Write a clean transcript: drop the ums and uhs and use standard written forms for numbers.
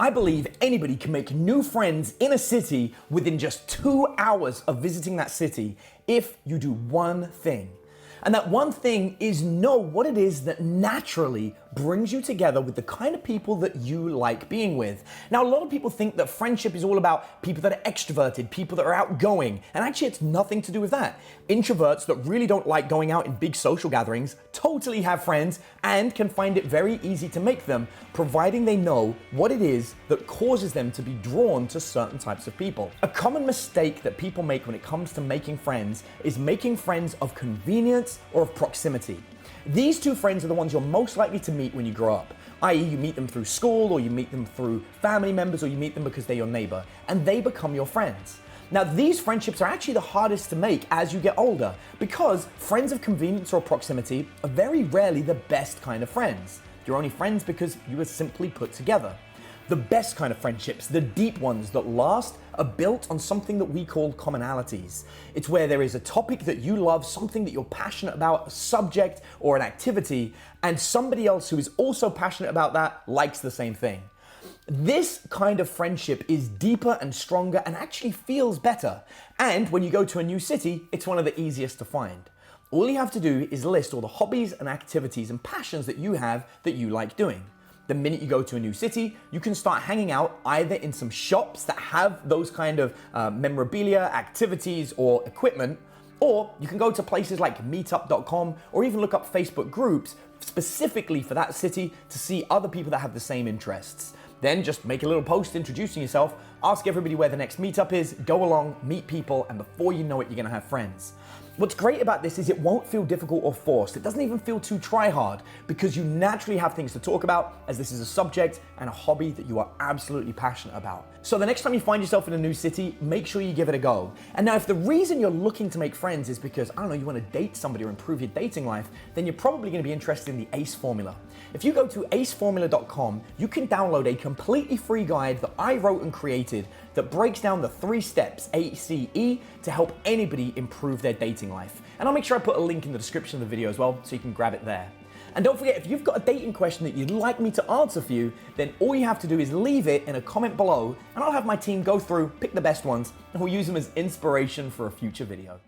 I believe anybody can make new friends in a city within just 2 hours of visiting that city if you do one thing. And that one thing is know what it is that naturally brings you together with the kind of people that you like being with. Now, a lot of people think that friendship is all about people that are extroverted, people that are outgoing, and actually it's nothing to do with that. Introverts that really don't like going out in big social gatherings totally have friends and can find it very easy to make them, providing they know what it is that causes them to be drawn to certain types of people. A common mistake that people make when it comes to making friends is making friends of convenience or of proximity. These two friends are the ones you're most likely to meet when you grow up, i.e. you meet them through school, or you meet them through family members, or you meet them because they're your neighbor, and they become your friends. Now, these friendships are actually the hardest to make as you get older, because friends of convenience or proximity are very rarely the best kind of friends. You're only friends because you were simply put together. The best kind of friendships, the deep ones that last, are built on something that we call commonalities. It's where there is a topic that you love, something that you're passionate about, a subject or an activity, and somebody else who is also passionate about that likes the same thing. This kind of friendship is deeper and stronger and actually feels better. And when you go to a new city, it's one of the easiest to find. All you have to do is list all the hobbies and activities and passions that you have that you like doing. The minute you go to a new city, you can start hanging out either in some shops that have those kind of memorabilia, activities, or equipment, or you can go to places like meetup.com or even look up Facebook groups specifically for that city to see other people that have the same interests. Then just make a little post introducing yourself, ask everybody where the next meetup is, go along, meet people, and before you know it, you're gonna have friends. What's great about this is it won't feel difficult or forced. It doesn't even feel too try-hard because you naturally have things to talk about, as this is a subject and a hobby that you are absolutely passionate about. So the next time you find yourself in a new city, make sure you give it a go. And now if the reason you're looking to make friends is because, I don't know, you want to date somebody or improve your dating life, then you're probably going to be interested in the ACE formula. If you go to aceformula.com, you can download a completely free guide that I wrote and created that breaks down the 3 steps, ACE, to help anybody improve their dating life. And I'll make sure I put a link in the description of the video as well, so you can grab it there. And don't forget, if you've got a dating question that you'd like me to answer for you, then all you have to do is leave it in a comment below, and I'll have my team go through, pick the best ones, and we'll use them as inspiration for a future video.